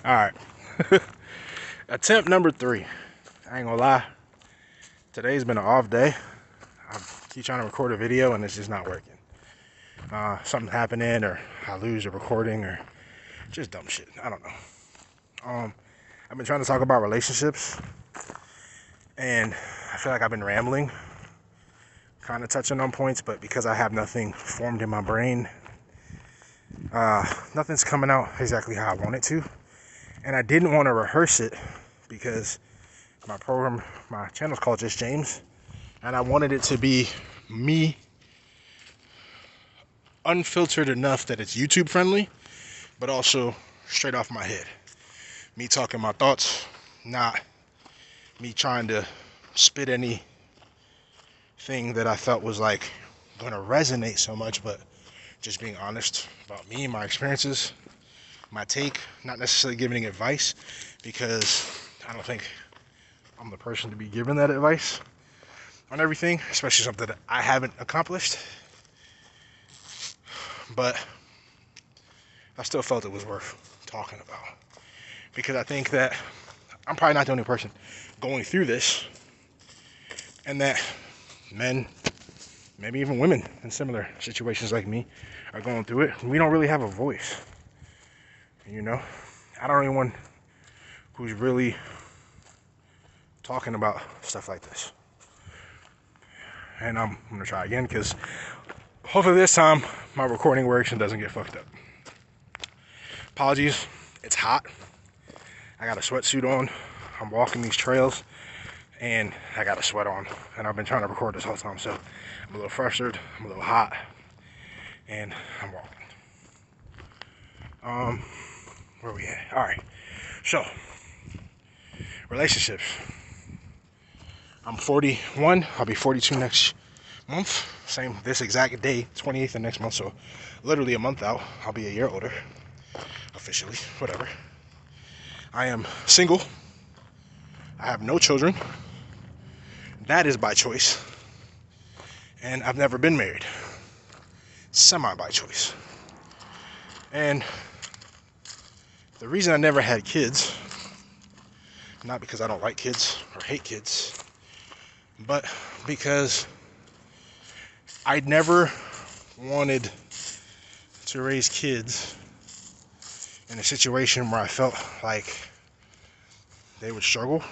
Alright. Attempt number 3. I ain't gonna lie. Today's been an off day. I keep trying to record a video and it's just not working. Something's happening, or I lose a recording, or just dumb shit. I don't know. I've been trying to talk about relationships, and I feel like I've been rambling, kind of touching on points, but because I have nothing formed in my brain, nothing's coming out exactly how I want it to. And I didn't want to rehearse it because my channel's called Just James, and I wanted it to be me, unfiltered enough that it's YouTube friendly, but also straight off my head. Me talking my thoughts, not me trying to spit anything that I felt was like gonna resonate so much, but just being honest about me, my experiences, my take, not necessarily giving advice, because I don't think I'm the person to be giving that advice on everything, especially something that I haven't accomplished. But I still felt it was worth talking about, because I think that I'm probably not the only person going through this, and that men, maybe even women in similar situations like me, are going through it. We don't really have a voice, you know? I don't know anyone who's really talking about stuff like this. And I'm gonna try again, because hopefully this time my recording works and doesn't get fucked up. Apologies, it's hot. I got a sweatsuit on. I'm walking these trails and I got a sweat on, and I've been trying to record this whole time, so I'm a little frustrated, I'm a little hot, and I'm walking. Where we at? Alright, so relationships. I'm 41, I'll be 42 next month, same this exact day, 28th of next month, so literally a month out, I'll be a year older, officially, whatever. I am single, I have no children, that is by choice, and I've never been married, semi by choice. And the reason I never had kids, not because I don't like kids or hate kids, but because I never wanted to raise kids in a situation where I felt like they would struggle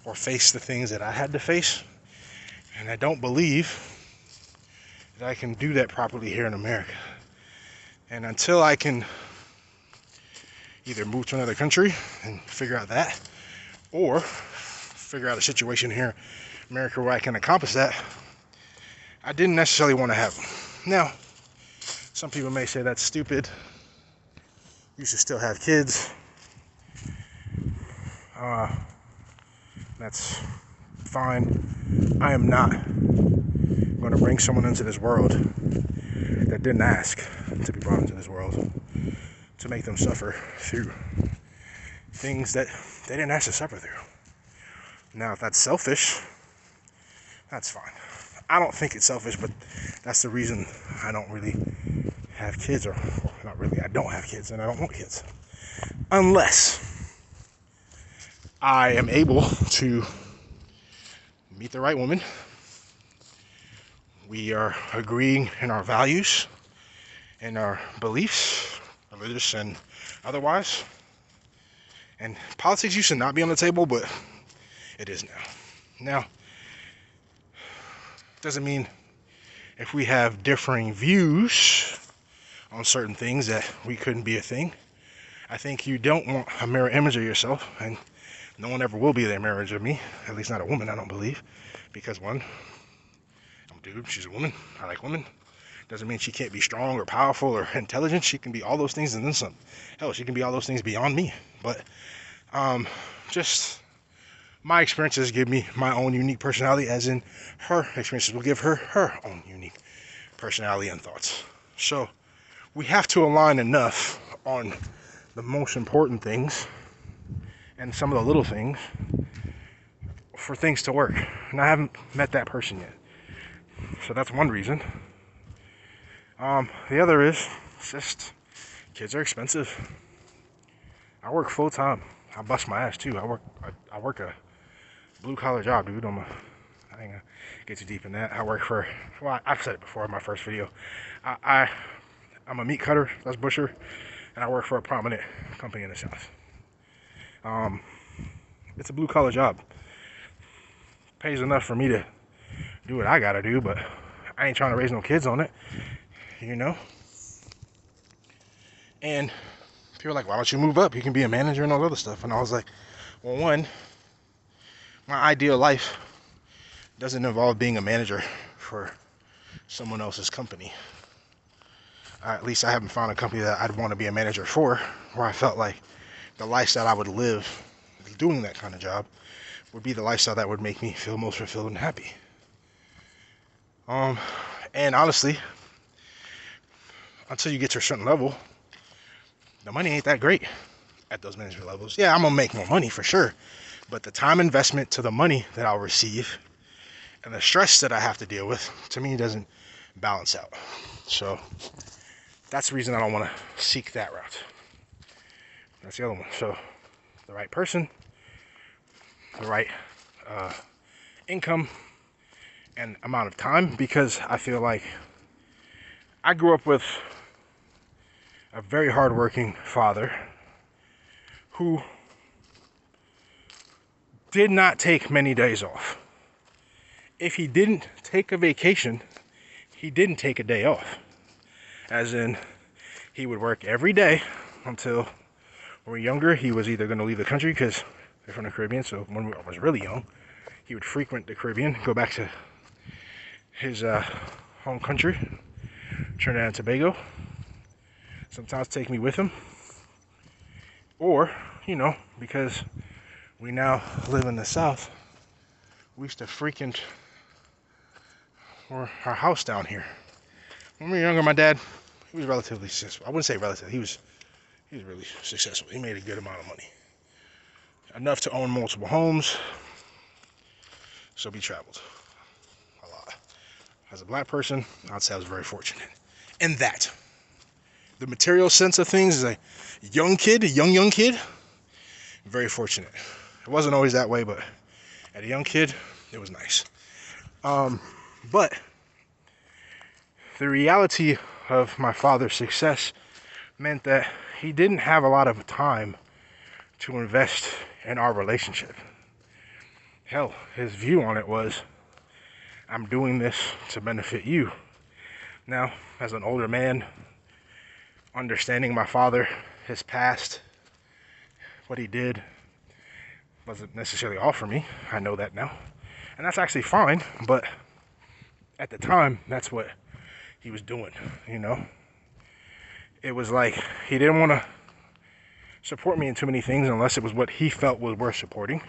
or face the things that I had to face. And I don't believe that I can do that properly here in America. And until I can either move to another country and figure out that, or figure out a situation here in America where I can accomplish that, I didn't necessarily want to have them. Now, some people may say that's stupid. You should still have kids. That's fine. I am not going to bring someone into this world that didn't ask to be brought into this world, to make them suffer through things that they didn't ask to suffer through. Now, if that's selfish, that's fine. I don't think it's selfish, but that's the reason I don't really have kids, or not really, I don't have kids, and I don't want kids. Unless I am able to meet the right woman, we are agreeing in our values and our beliefs, religious and otherwise. And politics used to not be on the table, but it is now. Now, doesn't mean if we have differing views on certain things that we couldn't be a thing. I think you don't want a mirror image of yourself, and no one ever will be the mirror image of me, at least not a woman, I don't believe, because one, I'm a dude, she's a woman, I like women. Doesn't mean she can't be strong or powerful or intelligent. She can be all those things and then some. Hell, she can be all those things beyond me. But just my experiences give me my own unique personality, as in her experiences will give her her own unique personality and thoughts. So we have to align enough on the most important things and some of the little things for things to work. And I haven't met that person yet. So that's one reason. The other is, it's just, kids are expensive. I work full time. I bust my ass too. I work a blue collar job, dude. I ain't gonna get too deep in that. I work for, well, I've said it before in my first video. I'm a meat cutter, that's butcher, and I work for a prominent company in the South. It's a blue collar job. Pays enough for me to do what I gotta do, but I ain't trying to raise no kids on it, you know? And people are like, why don't you move up? You can be a manager and all other stuff. And I was like, well, one, my ideal life doesn't involve being a manager for someone else's company. At least I haven't found a company that I'd want to be a manager for, where I felt like the lifestyle I would live doing that kind of job would be the lifestyle that would make me feel most fulfilled and happy. And honestly, until you get to a certain level, the money ain't that great at those management levels. Yeah, I'm gonna make more money for sure, but the time investment to the money that I'll receive and the stress that I have to deal with, to me, doesn't balance out. So that's the reason I don't want to seek that route. That's the other one. So the right person, the right income and amount of time, because I feel like I grew up with a very hardworking father who did not take many days off. If he didn't take a vacation, he didn't take a day off. As in, he would work every day until when we were younger. He was either going to leave the country because they're from the Caribbean, so when I was really young, he would frequent the Caribbean, go back to his home country, Trinidad and Tobago. Sometimes take me with him. Or, you know, because we now live in the South, we used to frequent our house down here. When we were younger, my dad, he was relatively successful. I wouldn't say relative. He was really successful. He made a good amount of money. Enough to own multiple homes. So he traveled a lot. As a black person, I'd say I was very fortunate. And that, the material sense of things, as a young kid, young kid, very fortunate. It wasn't always that way, but as a young kid, it was nice. But the reality of my father's success meant that he didn't have a lot of time to invest in our relationship. Hell, his view on it was, I'm doing this to benefit you. Now, as an older man, understanding my father, his past, what he did, wasn't necessarily all for me. I know that now. And that's actually fine, but at the time, that's what he was doing, you know? It was like he didn't want to support me in too many things unless it was what he felt was worth supporting,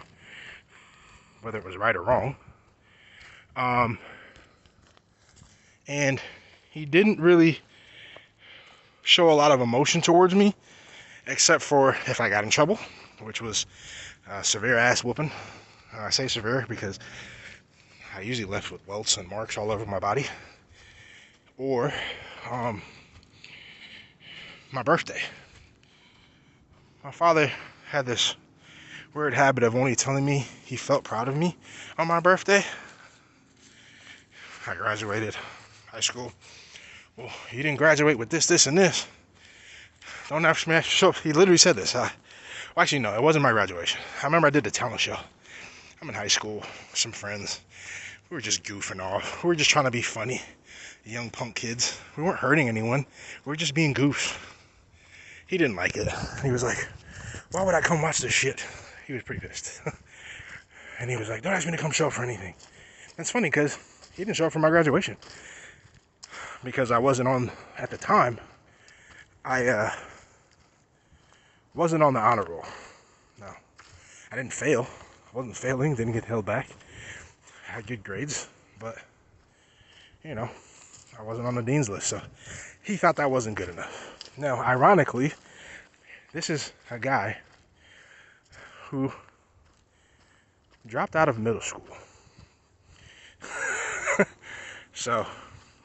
whether it was right or wrong. And he didn't really show a lot of emotion towards me, except for if I got in trouble, which was severe ass whooping. I say severe because I usually left with welts and marks all over my body. Or my birthday. My father had this weird habit of only telling me he felt proud of me on my birthday. I graduated high school. Well, you didn't graduate with this, this, and this. Don't ask me. He literally said this. Well, actually, no, it wasn't my graduation. I remember I did the talent show. I'm in high school with some friends. We were just goofing off. We were just trying to be funny. Young punk kids. We weren't hurting anyone. We were just being goofs. He didn't like it. He was like, why would I come watch this shit? He was pretty pissed. And he was like, don't ask me to come show up for anything. That's funny because he didn't show up for my graduation. Because I wasn't on, at the time, I wasn't on the honor roll. No. I didn't fail. I wasn't failing, didn't get held back. I had good grades, but, you know, I wasn't on the dean's list, so he thought that wasn't good enough. Now, ironically, this is a guy who dropped out of middle school. So,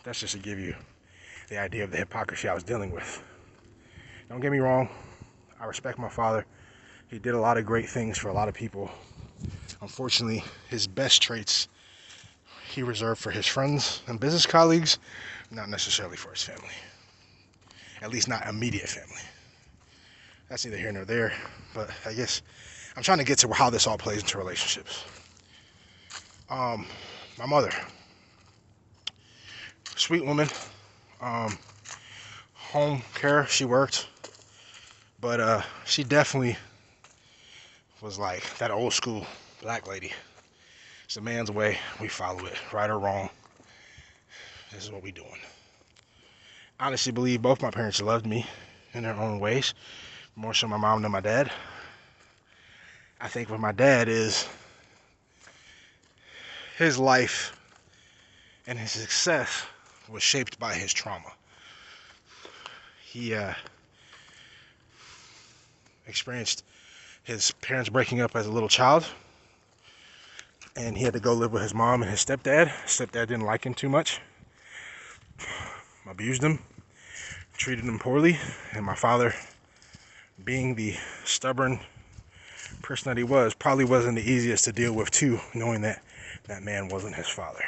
that's just to give you the idea of the hypocrisy I was dealing with. Don't get me wrong, I respect my father. He did a lot of great things for a lot of people. Unfortunately, his best traits he reserved for his friends and business colleagues, not necessarily for his family. At least not immediate family. That's neither here nor there, but I guess I'm trying to get to how this all plays into relationships. My mother, sweet woman, home care, she worked, but she definitely was like that old school black lady. It's a man's way, we follow it, right or wrong. This is what we doing. I honestly believe both my parents loved me in their own ways, more so my mom than my dad. I think with my dad is his life and his success was shaped by his trauma. He experienced his parents breaking up as a little child, and he had to go live with his mom and his stepdad. Stepdad didn't like him too much, abused him, treated him poorly, and my father, being the stubborn person that he was, probably wasn't the easiest to deal with too, knowing that that man wasn't his father.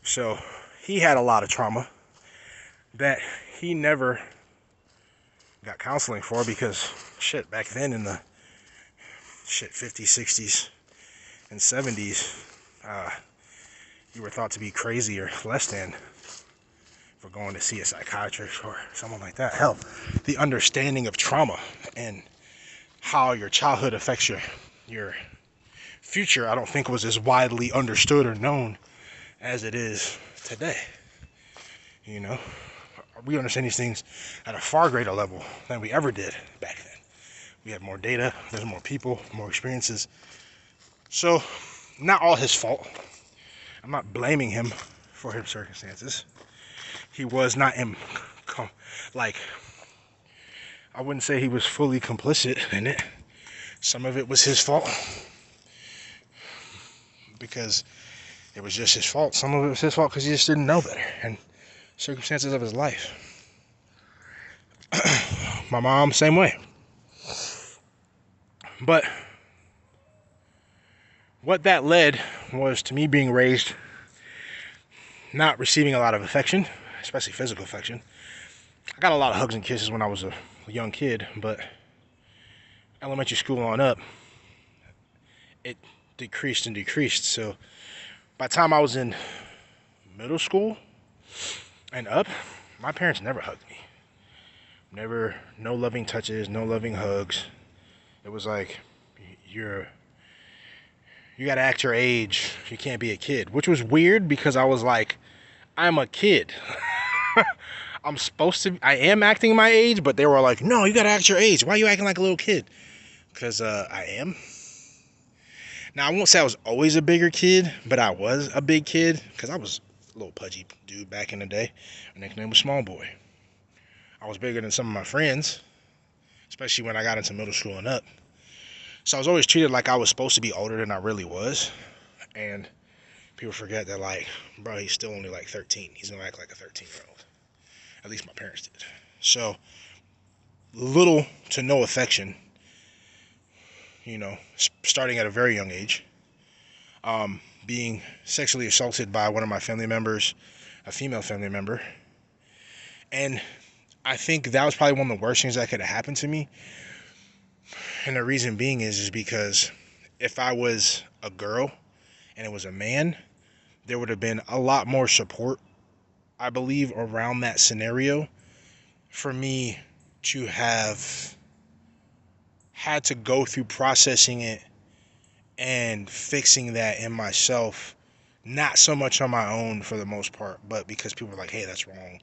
So he had a lot of trauma that he never got counseling for, because shit, back then in the 50s, 60s, and 70s, you were thought to be crazy or less than for going to see a psychiatrist or someone like that. Hell, the understanding of trauma and how your childhood affects your future, I don't think was as widely understood or known as it is today. You know, we understand these things at a far greater level than we ever did back then. We have more data, there's more people, more experiences. So, not all his fault. I'm not blaming him for his circumstances. He was not I wouldn't say he was fully complicit in it. Some of it was his fault, because it was just his fault. Some of it was his fault because he just didn't know better, and circumstances of his life. My mom, same way. But what that led was to me being raised not receiving a lot of affection, especially physical affection. I got a lot of hugs and kisses when I was a young kid, but elementary school on up, it decreased and decreased. So by the time I was in middle school and up, my parents never hugged me. Never, no loving touches, no loving hugs. It was like, you gotta act your age. You can't be a kid, which was weird because I was like, I'm a kid. I am acting my age, but they were like, no, you gotta act your age. Why are you acting like a little kid? Because I am. Now, I won't say I was always a bigger kid, but I was a big kid because I was a little pudgy dude back in the day. My nickname was Small Boy. I was bigger than some of my friends, especially when I got into middle school and up. So I was always treated like I was supposed to be older than I really was. And people forget that, like, bro, he's still only like 13. He's gonna act like a 13-year-old. At least my parents did. So, little to no affection, you know, starting at a very young age. Being sexually assaulted by one of my family members, a female family member. And I think that was probably one of the worst things that could have happened to me. And the reason being is because if I was a girl and it was a man, there would have been a lot more support, I believe, around that scenario for me to have had to go through processing it and fixing that in myself. Not so much on my own for the most part, but because people were like, hey, that's wrong,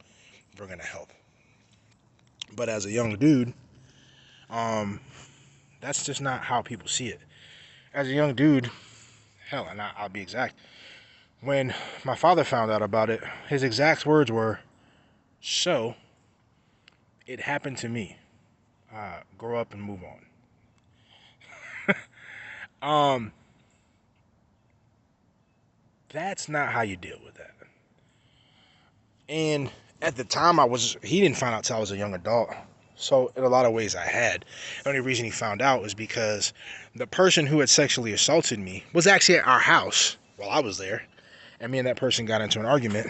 we're gonna help. But as a young dude, that's just not how people see it. As a young dude, hell, and I'll be exact, when my father found out about it, his exact words were, so, it happened to me. Grow up and move on. That's not how you deal with that. And at the time he didn't find out till I was a young adult. So in a lot of ways I had. The only reason he found out was because the person who had sexually assaulted me was actually at our house while I was there. And me and that person got into an argument.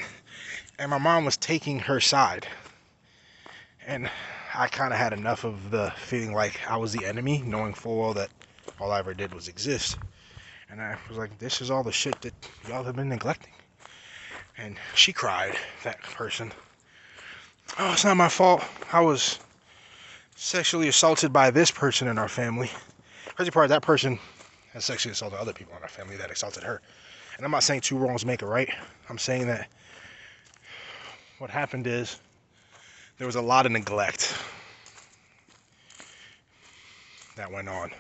And my mom was taking her side. And I kind of had enough of the feeling like I was the enemy, knowing full well that all I ever did was exist. And I was like, this is all the shit that y'all have been neglecting. And she cried, that person. Oh, it's not my fault. I was sexually assaulted by this person in our family. Crazy part, that person has sexually assaulted other people in our family that assaulted her. And I'm not saying two wrongs make a right. I'm saying that what happened is there was a lot of neglect that went on.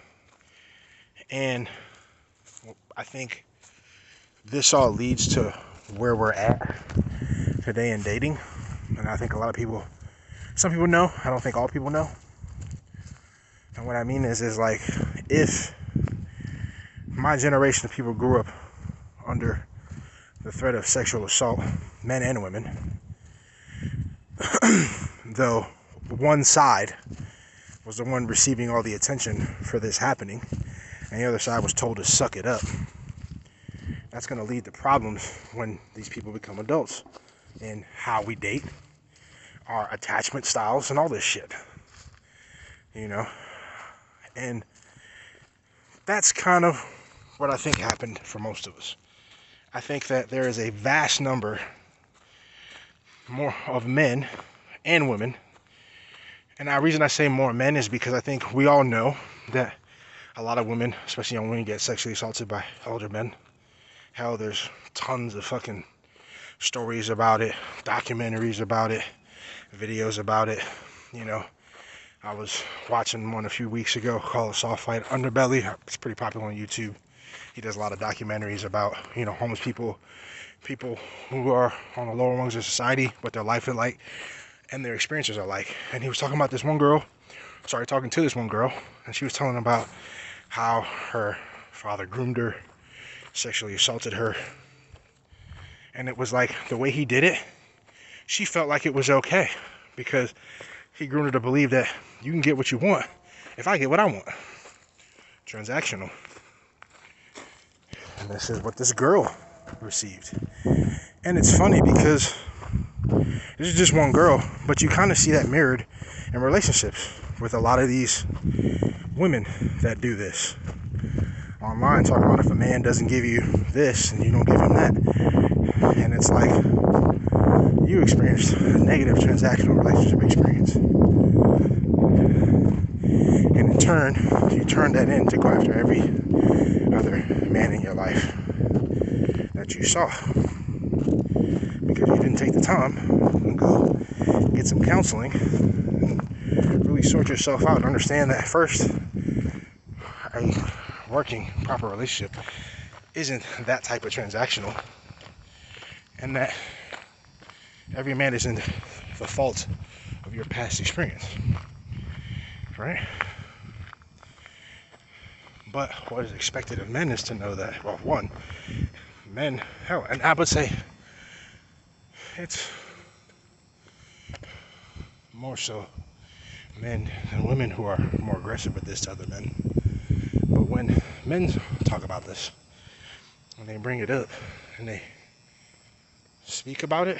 And I think this all leads to where we're at today in dating. And I think a lot of people, some people know, I don't think all people know. And what I mean is like, if my generation of people grew up under the threat of sexual assault, men and women, though one side was the one receiving all the attention for this happening, and the other side was told to suck it up, that's going to lead to problems when these people become adults in how we date, our attachment styles, and all this shit. You know? And that's kind of what I think happened for most of us. I think that there is a vast number more of men and women. And the reason I say more men is because I think we all know that a lot of women, especially young women, get sexually assaulted by older men. Hell, there's tons of fucking stories about it, documentaries about it, videos about it. You know, I was watching one a few weeks ago called Soft Fight Underbelly. It's pretty popular on YouTube. He does a lot of documentaries about, you know, homeless people, people who are on the lower rungs of society, what their life is like, and their experiences are like. And he was talking about this one girl, talking to this one girl, and she was telling about how her father groomed her, sexually assaulted her. And it was like, the way he did it, she felt like it was okay, because he groomed her to believe that you can get what you want if I get what I want. Transactional. And this is what this girl received. And it's funny because this is just one girl, but you kind of see that mirrored in relationships with a lot of these women that do this online, talking about if a man doesn't give you this and you don't give him that. And it's like, you experienced a negative transactional relationship experience. And in turn, you turn that in to go after every other man in your life that you saw. Because you didn't take the time to go get some counseling and really sort yourself out and understand that first, a working proper relationship isn't that type of transactional, and that every man isn't the fault of your past experience, right? But what is expected of men is to know that, well, one, men, hell, and I would say it's more so men and women who are more aggressive with this to other men. But when men talk about this, when they bring it up and they speak about it,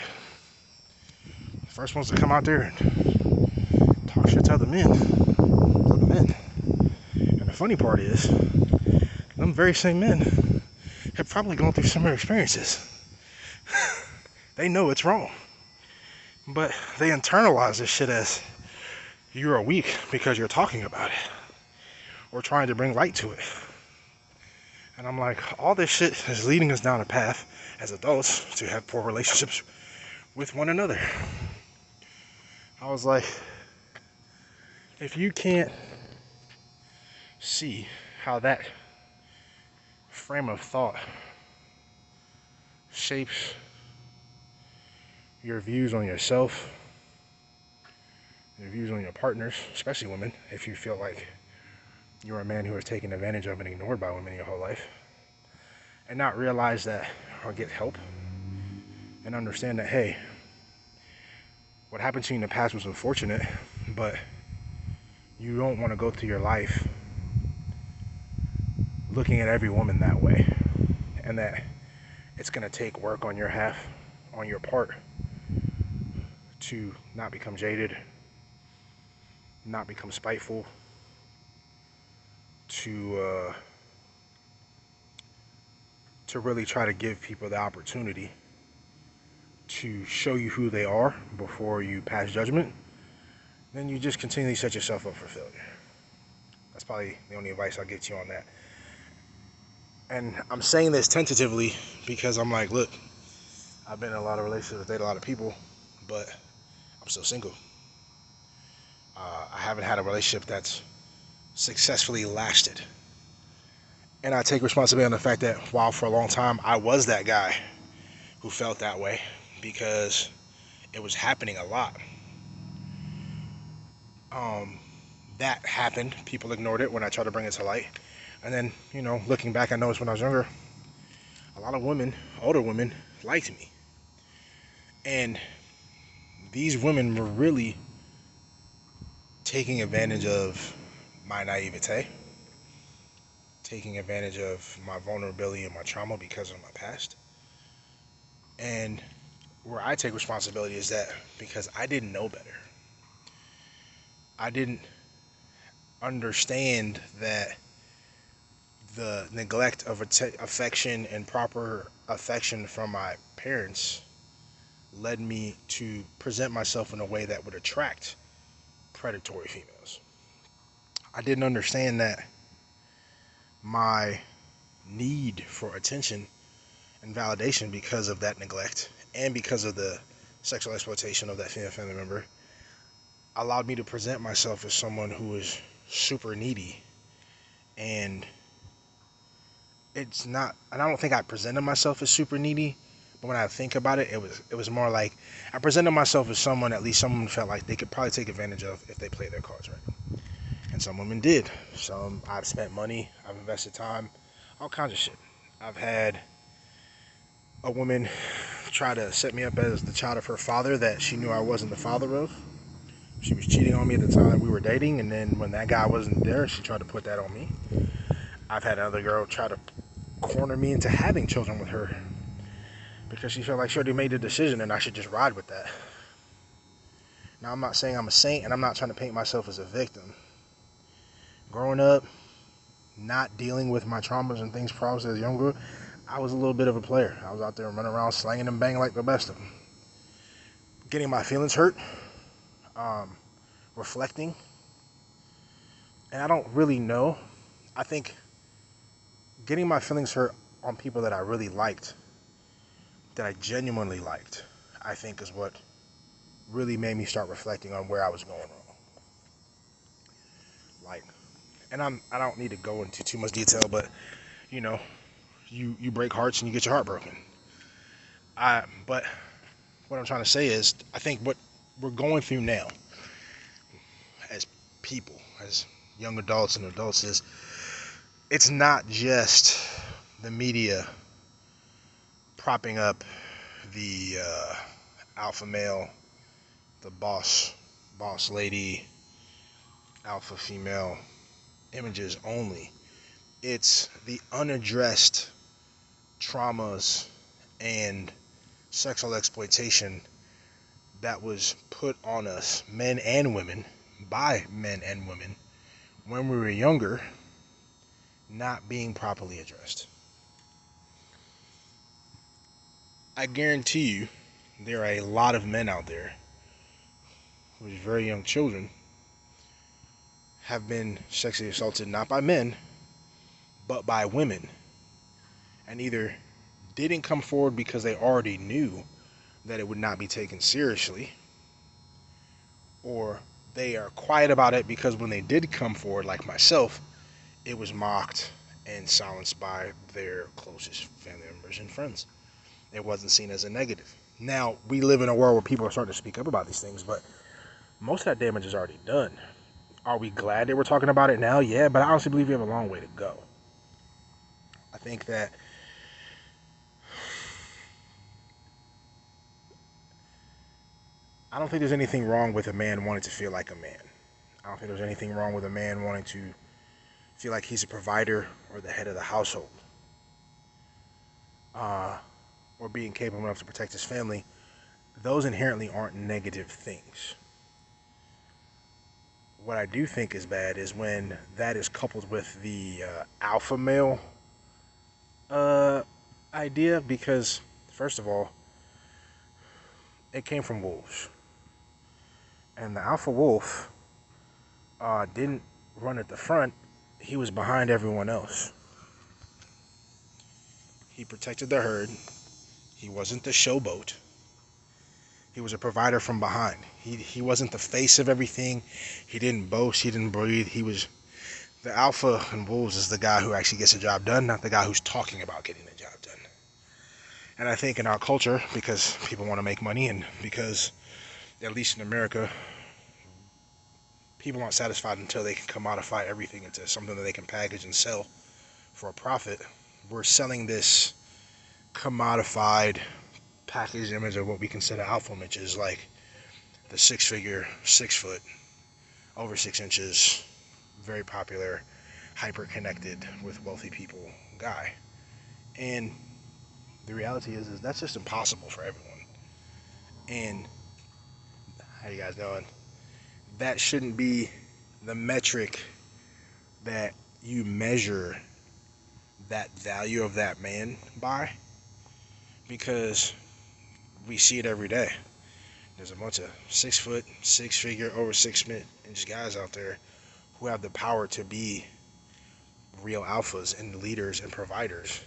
the first ones to come out there and talk shit to other men. And the funny part is, them very same men have probably gone through similar experiences. They know it's wrong, but they internalize this shit as you're weak because you're talking about it or trying to bring light to it. And I'm like, all this shit is leading us down a path as adults to have poor relationships with one another. I was like, if you can't see how that frame of thought shapes your views on yourself, your views on your partners, especially women, if you feel like you're a man who is taken advantage of and ignored by women your whole life, and not realize that or get help and understand that, hey, what happened to you in the past was unfortunate, but you don't want to go through your life looking at every woman that way, and that it's going to take work on your half, on your part, to not become jaded, not become spiteful, to really try to give people the opportunity to show you who they are before you pass judgment. Then you just continually set yourself up for failure. That's probably the only advice I'll give to you on that. And I'm saying this tentatively because I'm like, look, I've been in a lot of relationships, dated a lot of people, but I'm still single. I haven't had a relationship that's successfully lasted. And I take responsibility on the fact that while for a long time I was that guy who felt that way because it was happening a lot. That happened. People ignored it when I tried to bring it to light. And then, looking back, I noticed when I was younger, a lot of women, older women, liked me. And these women were really taking advantage of my naivete, taking advantage of my vulnerability and my trauma because of my past. And where I take responsibility is that because I didn't know better. I didn't understand that the neglect of affection and proper affection from my parents led me to present myself in a way that would attract predatory females. I didn't understand that my need for attention and validation because of that neglect and because of the sexual exploitation of that female family member allowed me to present myself as someone who is super needy. And it's not, and I don't think I presented myself as super needy, but when I think about it, it was more like I presented myself as someone, at least someone felt like they could probably take advantage of if they play their cards right. And some women did. Some, I've spent money, I've invested time, all kinds of shit. I've had a woman try to set me up as the child of her father that she knew I wasn't the father of. She was cheating on me at the time that we were dating, and then when that guy wasn't there, she tried to put that on me. I've had another girl try to corner me into having children with her because she felt like she already made the decision and I should just ride with that. Now, I'm not saying I'm a saint, and I'm not trying to paint myself as a victim. Growing up, not dealing with my traumas and things problems as younger, I was a little bit of a player. I was out there running around slanging and banging like the best of them. Getting my feelings hurt, reflecting, and I don't really know. I think getting my feelings hurt on people that I really liked, that I genuinely liked, I think is what really made me start reflecting on where I was going wrong. Like, and I don't need to go into too much detail, but you know, you break hearts and you get your heart broken. But what I'm trying to say is, I think what we're going through now as people, as young adults and adults, is it's not just the media propping up the alpha male, the boss lady, alpha female images only. It's the unaddressed traumas and sexual exploitation that was put on us, men and women, by men and women, when we were younger, not being properly addressed. I guarantee you, there are a lot of men out there with very young children have been sexually assaulted not by men, but by women, and either didn't come forward because they already knew that it would not be taken seriously, or they are quiet about it because when they did come forward, like myself, it was mocked and silenced by their closest family members and friends. It wasn't seen as a negative. Now, we live in a world where people are starting to speak up about these things, but most of that damage is already done. Are we glad that we're talking about it now? Yeah, but I honestly believe we have a long way to go. I think that I don't think there's anything wrong with a man wanting to feel like a man. I don't think there's anything wrong with a man wanting to feel like he's a provider or the head of the household, or being capable enough to protect his family. Those inherently aren't negative things. What I do think is bad is when that is coupled with the alpha male uh, idea, because, first of all, it came from wolves. And the alpha wolf didn't run at the front, he was behind everyone else. He protected the herd. He wasn't the showboat. He was a provider from behind. He wasn't the face of everything. He didn't boast. He didn't breathe. He was the alpha in wolves is the guy who actually gets the job done, not the guy who's talking about getting the job done. And I think in our culture, because people want to make money, and because, at least in America, people aren't satisfied until they can commodify everything into something that they can package and sell for a profit. We're selling this commodified packaged image of what we consider alpha, which is like the 6-figure, 6 foot, over 6 inches, very popular, hyper connected with wealthy people guy. And the reality is that's just impossible for everyone. And how you guys doing? That shouldn't be the metric that you measure that value of that man by, because we see it every day. There's a bunch of 6 foot, 6-figure, over 6-inch guys out there who have the power to be real alphas and leaders and providers,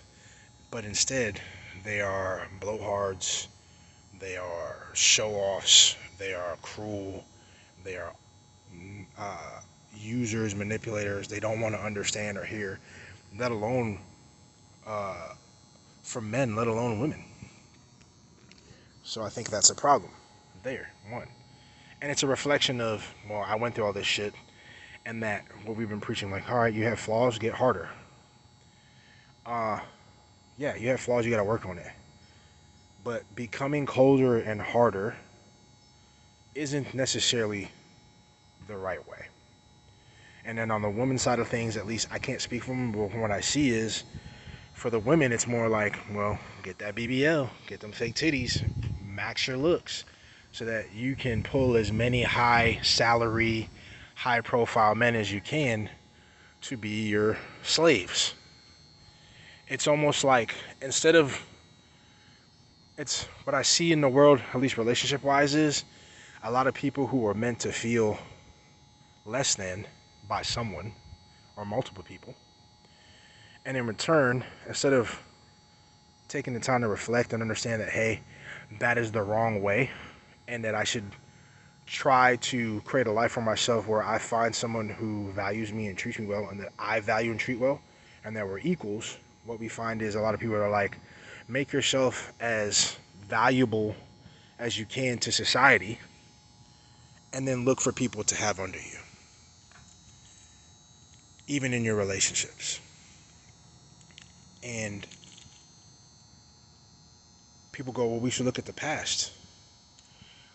but instead they are blowhards, they are show-offs, they are cruel, they are users, manipulators. They don't want to understand or hear, let alone for men, let alone women. So I think that's a problem there, one. And it's a reflection of, well, I went through all this shit, and that what we've been preaching, like, all right, you have flaws, get harder. Yeah, you have flaws, you gotta work on it. But becoming colder and harder isn't necessarily the right way. And then on the women's side of things, at least I can't speak for them, but what I see is, for the women, it's more like, well, get that BBL, get them fake titties, max your looks, so that you can pull as many high salary, high profile men as you can to be your slaves. It's almost like, instead of, it's what I see in the world, at least relationship wise, is a lot of people who are meant to feel less than by someone or multiple people. And in return, instead of taking the time to reflect and understand that, hey, that is the wrong way, and that I should try to create a life for myself where I find someone who values me and treats me well, and that I value and treat well, and that we're equals, what we find is a lot of people are like, make yourself as valuable as you can to society, and then look for people to have under you, even in your relationships. And people go, well, we should look at the past.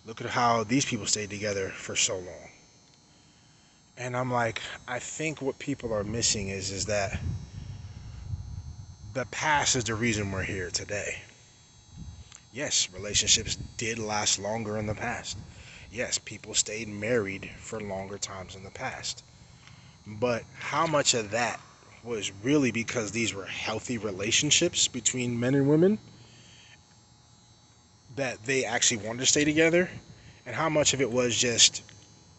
Look at how these people stayed together for so long. And I'm like, I think what people are missing is that the past is the reason we're here today. Yes, relationships did last longer in the past. Yes, people stayed married for longer times in the past. But how much of that was really because these were healthy relationships between men and women, that they actually wanted to stay together? And how much of it was just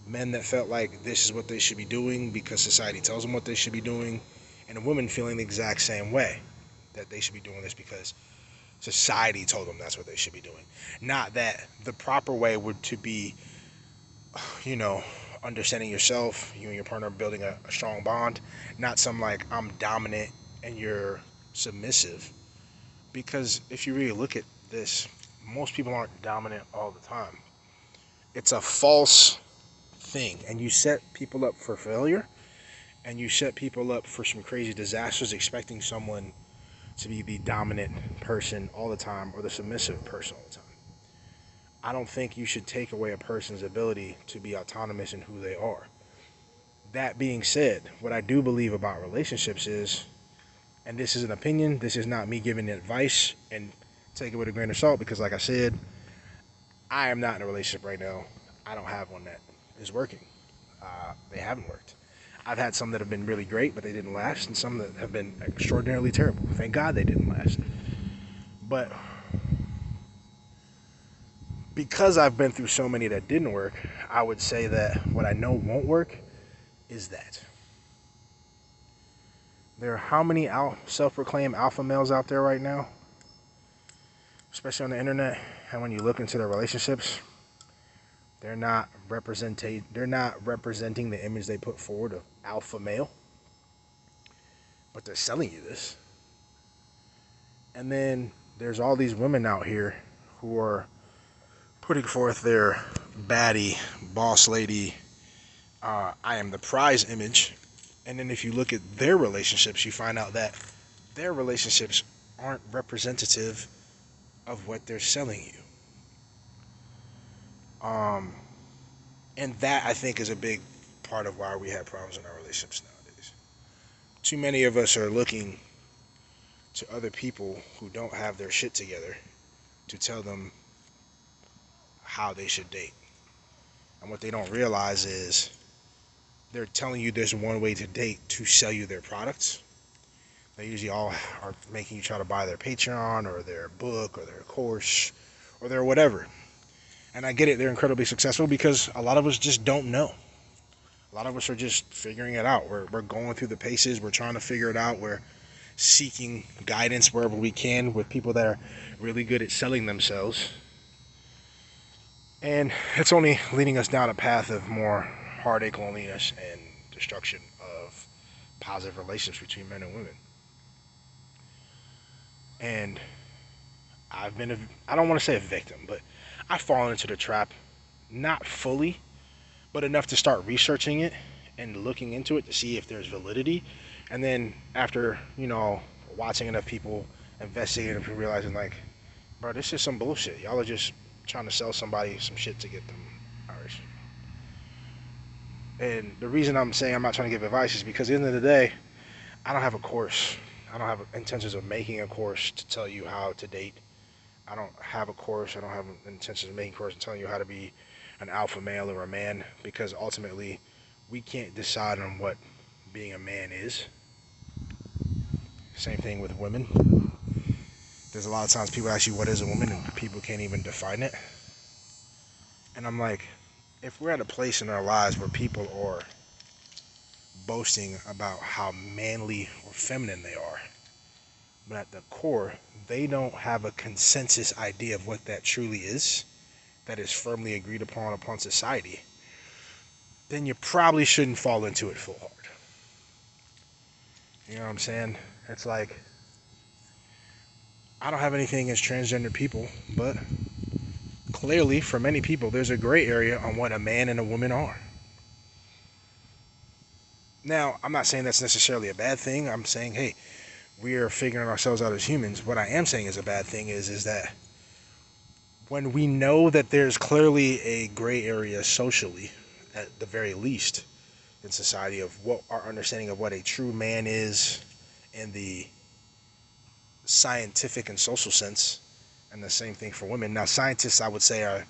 men that felt like this is what they should be doing because society tells them what they should be doing, and women feeling the exact same way, that they should be doing this because society told them that's what they should be doing. Not that the proper way would to be, understanding yourself, you and your partner building a strong bond, not some like, I'm dominant and you're submissive. Because if you really look at this, most people aren't dominant all the time. It's a false thing, and you set people up for failure, and you set people up for some crazy disasters expecting someone to be the dominant person all the time or the submissive person all the time. I don't think you should take away a person's ability to be autonomous in who they are. That being said, what I do believe about relationships is, and this is an opinion, this is not me giving advice, and take it with a grain of salt because, like I said, I am not in a relationship right now. I don't have one that is working. They haven't worked. I've had some that have been really great, but they didn't last, and some that have been extraordinarily terrible. Thank God they didn't last. But because I've been through so many that didn't work, I would say that what I know won't work is that there are how many self-proclaimed alpha males out there right now, especially on the internet, and when you look into their relationships, they're not representing the image they put forward of alpha male, but they're selling you this. And then there's all these women out here who are putting forth their baddie, boss lady, I am the prize image. And then if you look at their relationships, you find out that their relationships aren't representative of what they're selling you. And that, I think, is a big part of why we have problems in our relationships nowadays. Too many of us are looking to other people who don't have their shit together to tell them how they should date. And what they don't realize is they're telling you there's one way to date to sell you their products. They usually all are making you try to buy their Patreon or their book or their course or their whatever. And I get it, they're incredibly successful because a lot of us just don't know. A lot of us are just figuring it out. We're going through the paces. We're trying to figure it out. We're seeking guidance wherever we can with people that are really good at selling themselves. And it's only leading us down a path of more heartache, loneliness, and destruction of positive relationships between men and women. And I don't want to say a victim, but I've fallen into the trap, not fully, but enough to start researching it and looking into it to see if there's validity. And then after, watching enough people investigating and realizing, like, bro, this is some bullshit. Y'all are just trying to sell somebody some shit to get them Irish. And the reason I'm saying I'm not trying to give advice is because at the end of the day, I don't have a course. I don't have intentions of making a course to tell you how to date. I don't have a course. I don't have intentions of making a course and telling you how to be an alpha male or a man, because ultimately we can't decide on what being a man is. Same thing with women. There's a lot of times people ask you what is a woman and people can't even define it. And I'm like, if we're at a place in our lives where people are boasting about how manly or feminine they are, but at the core, they don't have a consensus idea of what that truly is, that is firmly agreed upon society, then you probably shouldn't fall into it full hard. You know what I'm saying? It's like, I don't have anything against transgender people, but clearly for many people there's a gray area on what a man and a woman are. Now, I'm not saying that's necessarily a bad thing. I'm saying, hey, we are figuring ourselves out as humans. What I am saying is a bad thing is that when we know that there's clearly a gray area socially, at the very least, in society, of what our understanding of what a true man is in the scientific and social sense, and the same thing for women. Now, scientists, I would say, are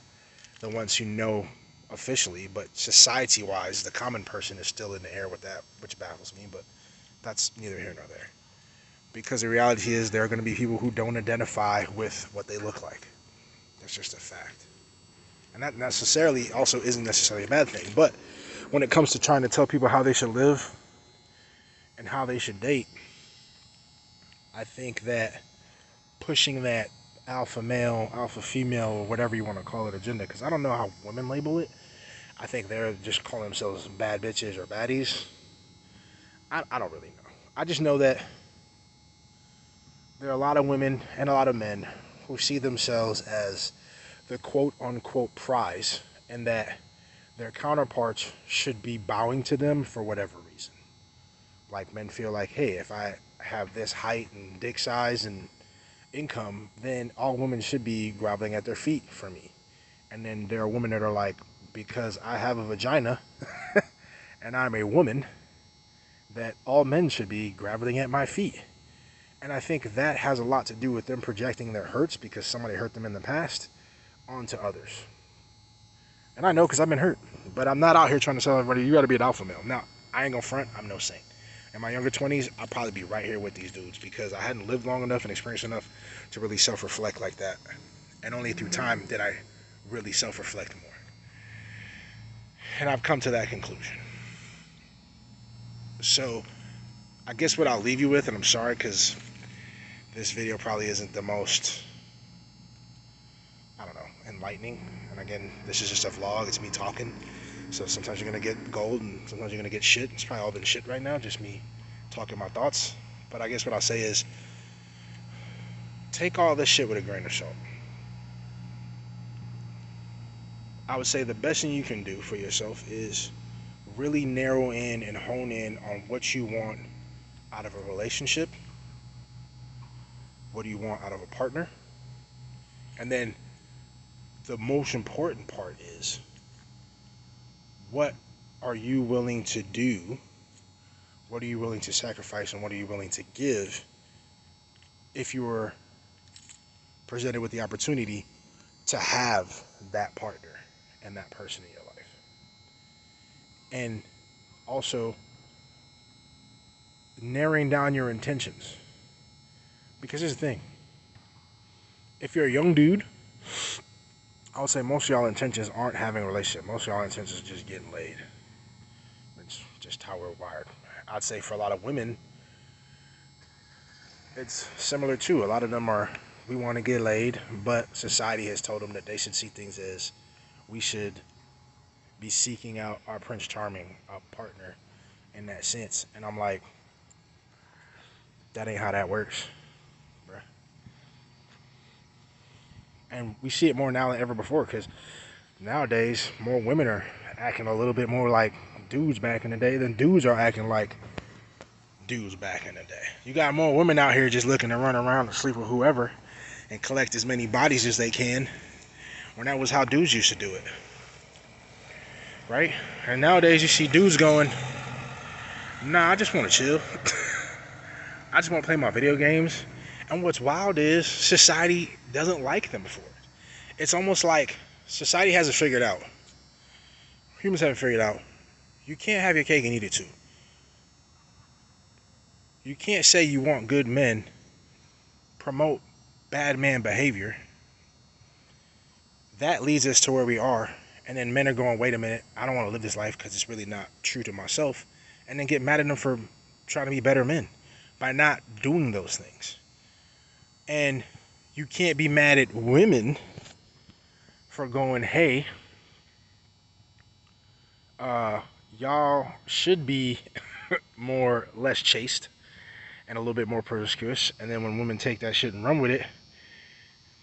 the ones who know officially, but society-wise, the common person is still in the air with that, which baffles me, but that's neither here nor there. Because the reality is there are going to be people who don't identify with what they look like. That's just a fact. And that necessarily also isn't necessarily a bad thing. But when it comes to trying to tell people how they should live and how they should date, I think that pushing that alpha male, alpha female, or whatever you want to call it agenda, because I don't know how women label it. I think they're just calling themselves bad bitches or baddies. I don't really know. I just know that there are a lot of women and a lot of men who see themselves as the quote-unquote prize, and that their counterparts should be bowing to them for whatever reason. Like, men feel like, hey, if I have this height and dick size and income, then all women should be groveling at their feet for me. And then there are women that are like, because I have a vagina and I'm a woman, that all men should be groveling at my feet. And I think that has a lot to do with them projecting their hurts because somebody hurt them in the past onto others. And I know because I've been hurt. But I'm not out here trying to tell everybody, you got to be an alpha male. Now, I ain't going to front. I'm no saint. In my younger 20s, I'd probably be right here with these dudes because I hadn't lived long enough and experienced enough to really self-reflect like that. And only through time did I really self-reflect more. And I've come to that conclusion. So, I guess what I'll leave you with, and I'm sorry because this video probably isn't the most, I don't know, enlightening. And again, this is just a vlog. It's me talking. So sometimes you're going to get gold and sometimes you're going to get shit. It's probably all been shit right now, just me talking my thoughts. But I guess what I'll say is, take all this shit with a grain of salt. I would say the best thing you can do for yourself is really narrow in and hone in on what you want out of a relationship. What do you want out of a partner? And then the most important part is, what are you willing to do? What are you willing to sacrifice and what are you willing to give if you were presented with the opportunity to have that partner and that person in your life? And also narrowing down your intentions. Because here's the thing. If you're a young dude, I would say most of y'all intentions aren't having a relationship. Most of y'all intentions are just getting laid. It's just how we're wired. I'd say for a lot of women, it's similar too. A lot of them are, we want to get laid, but society has told them that they should see things as, we should be seeking out our Prince Charming, our partner in that sense. And I'm like, that ain't how that works, bruh. And we see it more now than ever before because nowadays more women are acting a little bit more like dudes back in the day than dudes are acting like dudes back in the day. You got more women out here just looking to run around and sleep with whoever and collect as many bodies as they can, when that was how dudes used to do it, right? And nowadays you see dudes going, nah, I just want to chill. I just want to play my video games. And what's wild is society doesn't like them for it. It's almost like society hasn't figured out, humans haven't figured out, you can't have your cake and eat it too. You can't say you want good men, promote bad man behavior. That leads us to where we are. And then men are going, wait a minute, I don't want to live this life because it's really not true to myself. And then get mad at them for trying to be better men by not doing those things. And you can't be mad at women for going, hey, y'all should be less chaste and a little bit more promiscuous. And then when women take that shit and run with it,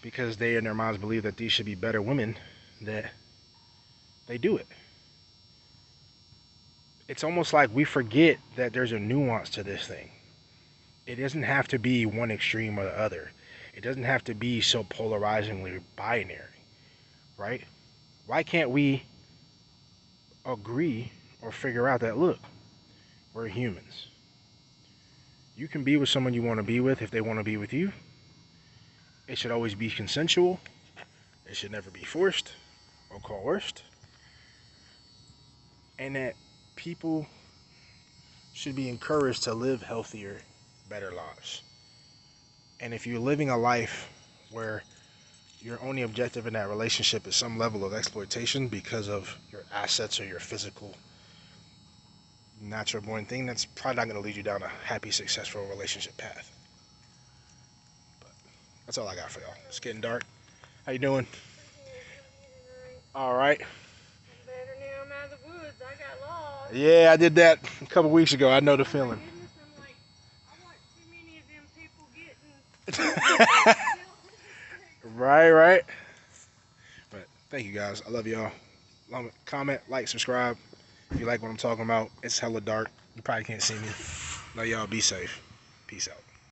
because they in their minds believe that these should be better women, that they do it. It's almost like we forget that there's a nuance to this thing. It doesn't have to be one extreme or the other. It doesn't have to be so polarizingly binary, right? Why can't we agree or figure out that, look, we're humans. You can be with someone you want to be with if they want to be with you. It should always be consensual. It should never be forced or coerced. And that people should be encouraged to live healthier, better lives. And if you're living a life where your only objective in that relationship is some level of exploitation because of your assets or your physical natural born thing, that's probably not going to lead you down a happy, successful relationship path. But that's all I got for y'all. It's getting dark. How you doing? All right. Better now I'm out of the woods. I got lost. Yeah, I did that a couple weeks ago. I know the feeling. Goodness, I'm like, I watched too many of them people getting. Right. But thank you guys. I love y'all. Comment, like, subscribe. If you like what I'm talking about, it's hella dark. You probably can't see me. Love y'all. Be safe. Peace out.